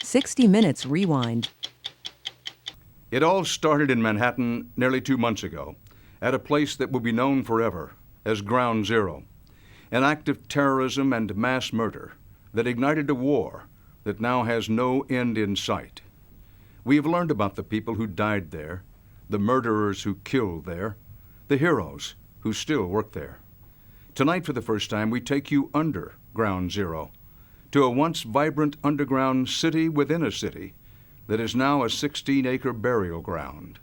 60 Minutes Rewind. It all started in Manhattan nearly 2 months ago, at a place that will be known forever as Ground Zero, an act of terrorism and mass murder that ignited a war that now has no end in sight. We have learned about the people who died there, the murderers who killed there, the heroes who still work there. Tonight, for the first time, we take you under Ground Zero, to a once vibrant underground city within a city that is now a 16-acre burial ground,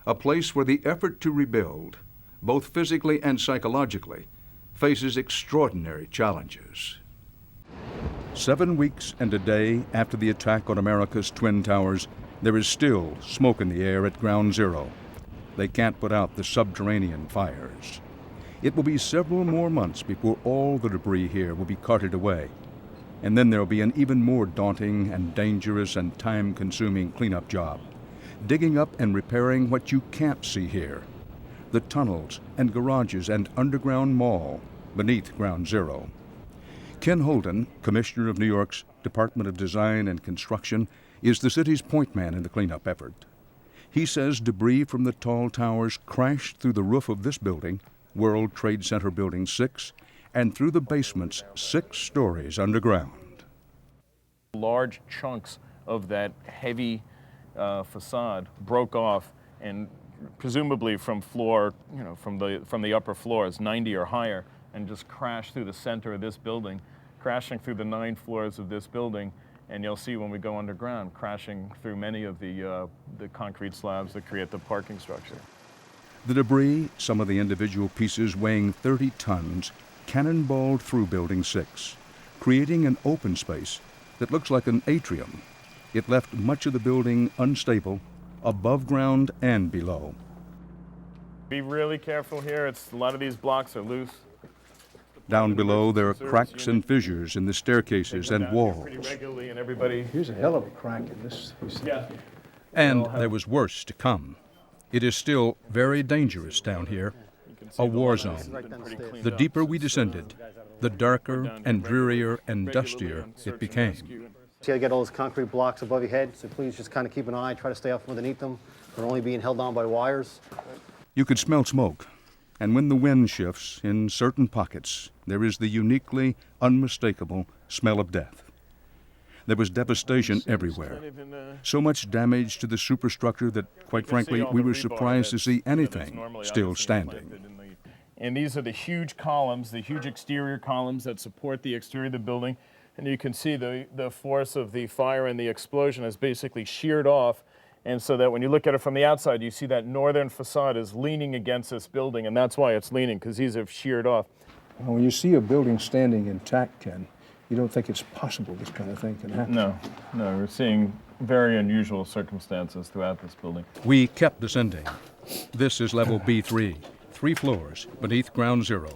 a place where the effort to rebuild, both physically and psychologically, faces extraordinary challenges. 7 weeks and a day after the attack on America's Twin Towers, there is still smoke in the air at Ground Zero. They can't put out the subterranean fires. It will be several more months before all the debris here will be carted away. And then there'll be an even more daunting and dangerous and time-consuming cleanup job, digging up and repairing what you can't see here, the tunnels and garages and underground mall beneath Ground Zero. Ken Holden, Commissioner of New York's Department of Design and Construction, is the city's point man in the cleanup effort. He says debris from the tall towers crashed through the roof of this building, World Trade Center Building 6, and through the basement's 6 stories underground. Large chunks of that heavy facade broke off, and presumably from floor, from the upper floors, 90 or higher, and just crashed through the center of this building, crashing through the 9 floors of this building. And you'll see when we go underground, crashing through many of the concrete slabs that create the parking structure. The debris, some of the individual pieces weighing 30 tons, cannonballed through Building 6, creating an open space that looks like an atrium. It left much of the building unstable, above ground and below. Be really careful here. A lot of these blocks are loose. Down below, there are cracks and fissures in the staircases and walls. Here's a hell of a crack in this. Yeah. And there was worse to come. It is still very dangerous down here, a war zone. The deeper we descended, the darker and drearier and dustier it became. See how you get all those concrete blocks above your head, so please just kind of keep an eye, try to stay out from underneath them. They're only being held down by wires. You could smell smoke, and when the wind shifts in certain pockets, there is the uniquely unmistakable smell of death. There was devastation everywhere. So much damage to the superstructure that, quite frankly, we were surprised to see anything still standing. And these are the huge columns, the huge exterior columns that support the exterior of the building. And you can see the force of the fire and the explosion has basically sheared off. And so that when you look at it from the outside, you see that northern facade is leaning against this building, and that's why it's leaning, because these have sheared off. When you see a building standing intact, Ken, you don't think it's possible this kind of thing can happen. No, we're seeing very unusual circumstances throughout this building. We kept descending. This is level B3, 3 floors beneath Ground Zero.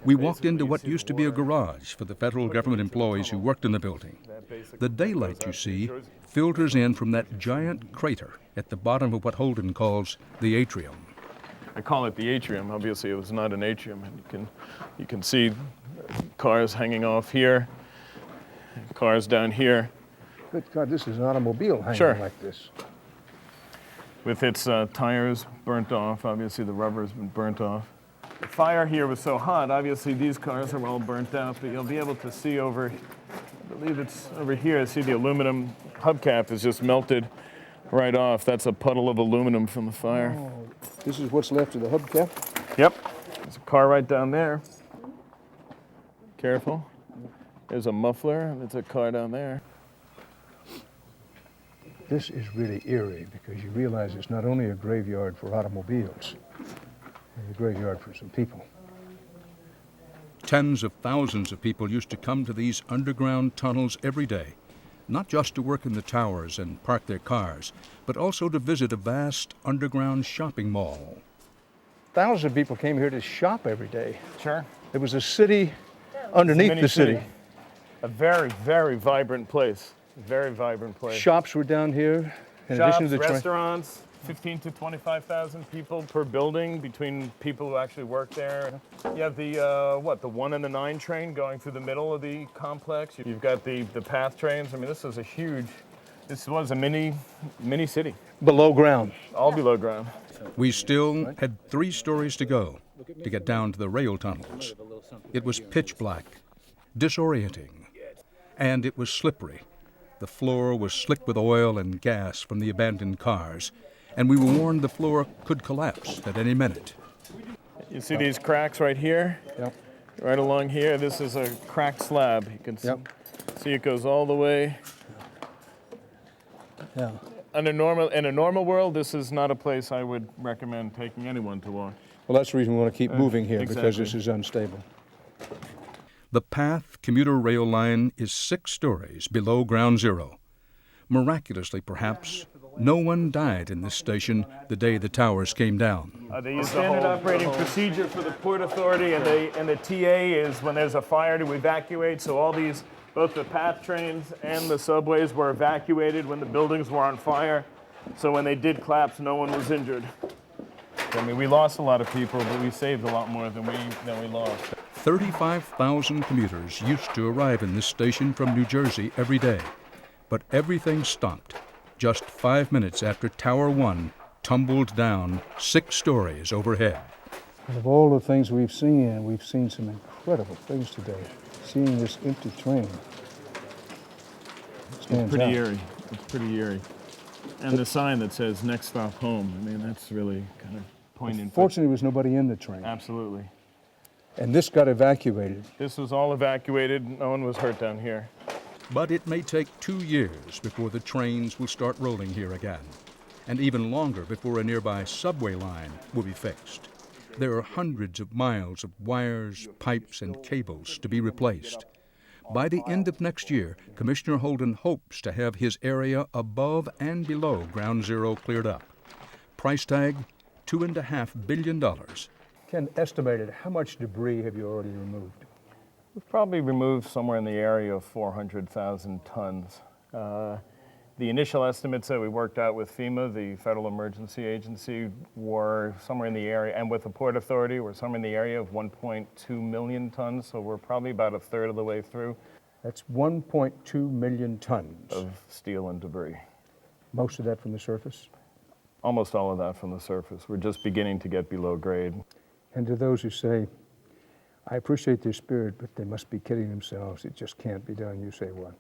We walked into what used to be a garage for the federal government employees who worked in the building. The daylight you see filters in from that giant crater at the bottom of what Holden calls the atrium. I call it the atrium. Obviously, it was not an atrium. And you can see cars hanging off here, cars down here. Good God, this is an automobile hanging like this. With its tires burnt off. Obviously, the rubber's been burnt off. The fire here was so hot, obviously these cars are all burnt out, but you'll be able to see over, I believe it's over here, see the aluminum hubcap is just melted right off. That's a puddle of aluminum from the fire. Oh, this is what's left of the hubcap? Yep. There's a car right down there. Careful. There's a muffler, and there's a car down there. This is really eerie because you realize it's not only a graveyard for automobiles, it's a graveyard for some people. Tens of thousands of people used to come to these underground tunnels every day, not just to work in the towers and park their cars, but also to visit a vast underground shopping mall. Thousands of people came here to shop every day. Sure. There was a city underneath the city. A very, very vibrant place. Very vibrant place. Shops were down here. In Shops, addition to the restaurants, 15 to 25,000 people per building between people who actually work there. You have the 1 and the 9 train going through the middle of the complex. You've got the PATH trains. I mean, this is a huge This was a mini city, Below ground. all below ground. We still had 3 stories to go to get down to the rail tunnels. It was pitch black, disorienting, and it was slippery. The floor was slick with oil and gas from the abandoned cars, and we were warned the floor could collapse at any minute. You see these cracks right here? Yep. Right along here, this is a cracked slab. You can see it goes all the way. Yeah. In a normal world, this is not a place I would recommend taking anyone to walk. Well, that's the reason we want to keep moving here, because exactly. this is unstable. The PATH commuter rail line is 6 stories below ground zero. Miraculously, perhaps, no one died in this station the day the towers came down. They use standard operating procedure for the Port Authority, and the TA is when there's a fire to evacuate. So all these, both the PATH trains and the subways were evacuated when the buildings were on fire. So when they did collapse, no one was injured. I mean, we lost a lot of people, but we saved a lot more than we lost. 35,000 commuters used to arrive in this station from New Jersey every day. But everything stopped just 5 minutes after Tower 1 tumbled down 6 stories overhead. And of all the things we've seen some incredible things today. Seeing this empty train stands Pretty out. eerie. It's pretty eerie. And the sign that says "Next Stop Home." I mean, that's really kind of poignant. Fortunately, there was nobody in the train. Absolutely. And this got evacuated. This was all evacuated. No one was hurt down here. But it may take 2 years before the trains will start rolling here again, and even longer before a nearby subway line will be fixed. There are hundreds of miles of wires, pipes, and cables to be replaced. By the end of next year, Commissioner Holden hopes to have his area above and below ground zero cleared up. Price tag, $2.5 billion. Ken, estimated, how much debris have you already removed? We've probably removed somewhere in the area of 400,000 tons. The initial estimates that we worked out with FEMA, the Federal Emergency Agency, were somewhere in the area, and with the Port Authority, were somewhere in the area of 1.2 million tons, so we're probably about a third of the way through. That's 1.2 million tons. Of steel and debris. Most of that from the surface? Almost all of that from the surface. We're just beginning to get below grade. And to those who say, I appreciate their spirit, but they must be kidding themselves, it just can't be done, you say what?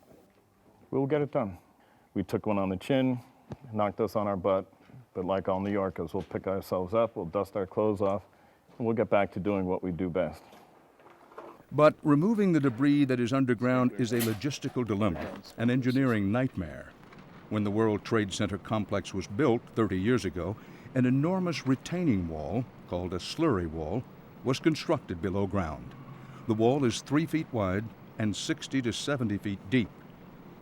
We'll get it done. We took one on the chin, knocked us on our butt, but like all New Yorkers, we'll pick ourselves up, we'll dust our clothes off, and we'll get back to doing what we do best. But removing the debris that is underground is a logistical dilemma, an engineering nightmare. When the World Trade Center complex was built 30 years ago, an enormous retaining wall, called a slurry wall, was constructed below ground. The wall is 3 feet wide and 60 to 70 feet deep.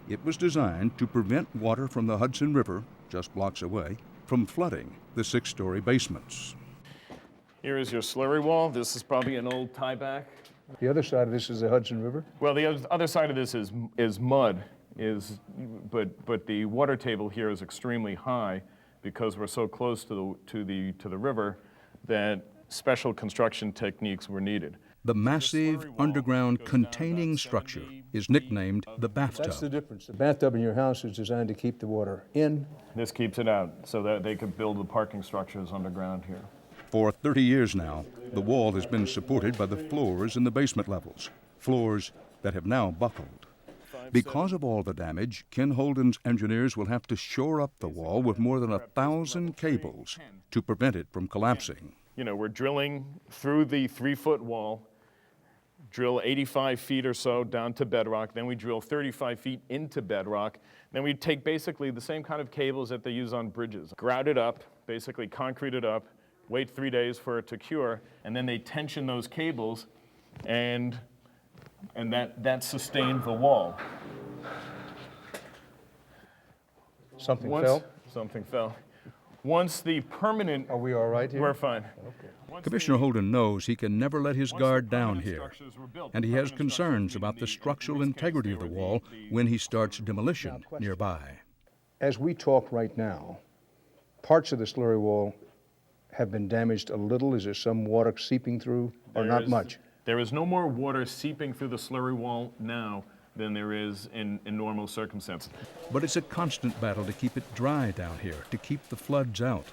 It was designed to prevent water from the Hudson River, just blocks away, from flooding the 6-story basements. Here is your slurry wall. This is probably an old tieback. The other side of this is the Hudson River? Well, the other side of this is mud, but the water table here is extremely high because we're so close to the river that special construction techniques were needed. The massive underground containing structure is nicknamed the bathtub. That's the difference. The bathtub in your house is designed to keep the water in. This keeps it out so that they could build the parking structures underground here. For 30 years now, the wall has been supported by the floors in the basement levels, floors that have now buckled. Because of all the damage, Ken Holden's engineers will have to shore up the wall with more than 1,000 cables to prevent it from collapsing. You know, we're drilling through the 3-foot wall, drill 85 feet or so down to bedrock, then we drill 35 feet into bedrock, then we take basically the same kind of cables that they use on bridges, grout it up, basically concrete it up, wait 3 days for it to cure, and then they tension those cables, and that sustained the wall. Something fell? Something fell. Once the permanent... Are we all right here? We're fine. Okay. Commissioner Holden knows he can never let his guard down here, and he has concerns about the structural integrity of the wall when he starts demolition nearby. As we talk right now, parts of the slurry wall have been damaged a little. Is there some water seeping through, or not much? There is no more water seeping through the slurry wall now than there is in normal circumstances. But it's a constant battle to keep it dry down here, to keep the floods out.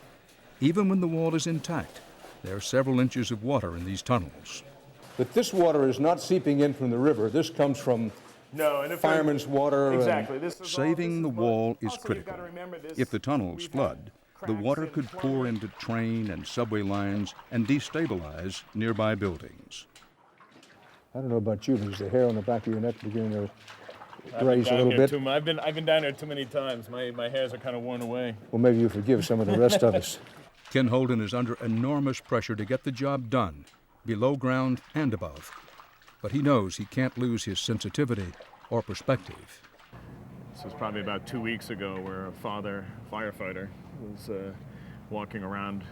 Even when the wall is intact, there are several inches of water in these tunnels. But this water is not seeping in from the river. This comes from No, and fireman's water. exactly. This is Saving the wall is also, you've critical. gotta remember this, If the tunnels we've had flood, the cracks water in could pour plumbing. into train and subway lines and destabilize nearby buildings. I don't know about you, but is the hair on the back of your neck beginning to I've been raise a down little here bit? I've been down here too many times. My hairs are kind of worn away. Well, maybe you forgive some of the rest of us. Ken Holden is under enormous pressure to get the job done, below ground and above. But he knows he can't lose his sensitivity or perspective. This was probably about 2 weeks ago, where a firefighter was walking around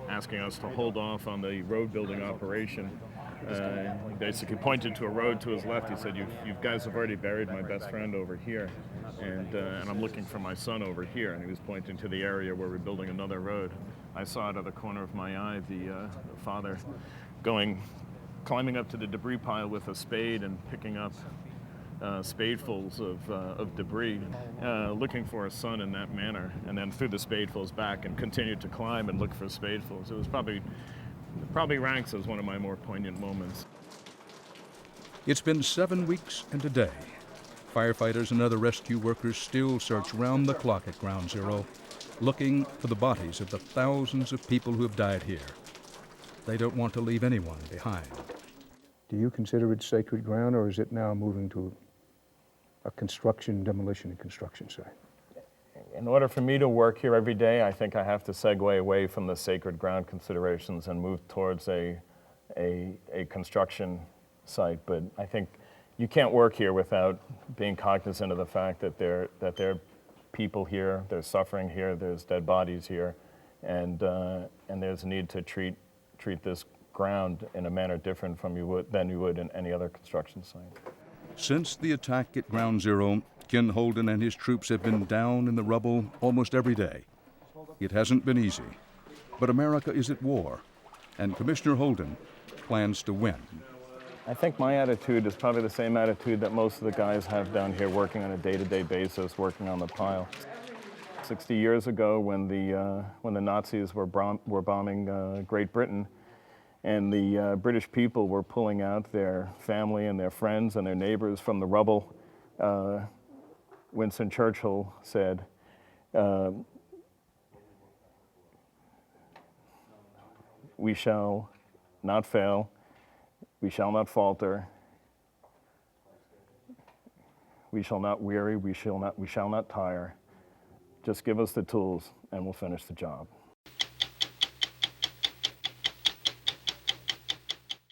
asking us to hold off on the road building operation. He basically pointed to a road to his left. He said, you guys have already buried my best friend over here, and I'm looking for my son over here. And he was pointing to the area where we're building another road. I saw out of the corner of my eye the father climbing up to the debris pile with a spade and picking up spadefuls of debris, looking for a son in that manner, and then threw the spadefuls back and continued to climb and look for spadefuls. It was probably ranks as one of my more poignant moments. It's been 7 weeks and a day. Firefighters and other rescue workers still search round the clock at Ground Zero, looking for the bodies of the thousands of people who have died here. They don't want to leave anyone behind. Do you consider it sacred ground, or is it now moving to a demolition and construction site? In order for me to work here every day, I think I have to segue away from the sacred ground considerations and move towards a construction site. But I think you can't work here without being cognizant of the fact that there are people here, there's suffering here, there's dead bodies here, and there's a need to treat this ground in a manner different than you would in any other construction site. Since the attack at Ground Zero, Ken Holden and his troops have been down in the rubble almost every day. It hasn't been easy, but America is at war, and Commissioner Holden plans to win. I think my attitude is probably the same attitude that most of the guys have down here working on a day-to-day basis, working on the pile. 60 years ago, when the Nazis were bombing Great Britain, and the British people were pulling out their family and their friends and their neighbors from the rubble, Winston Churchill said, "We shall not fail, we shall not falter, we shall not weary, we shall not tire. Just give us the tools and we'll finish the job."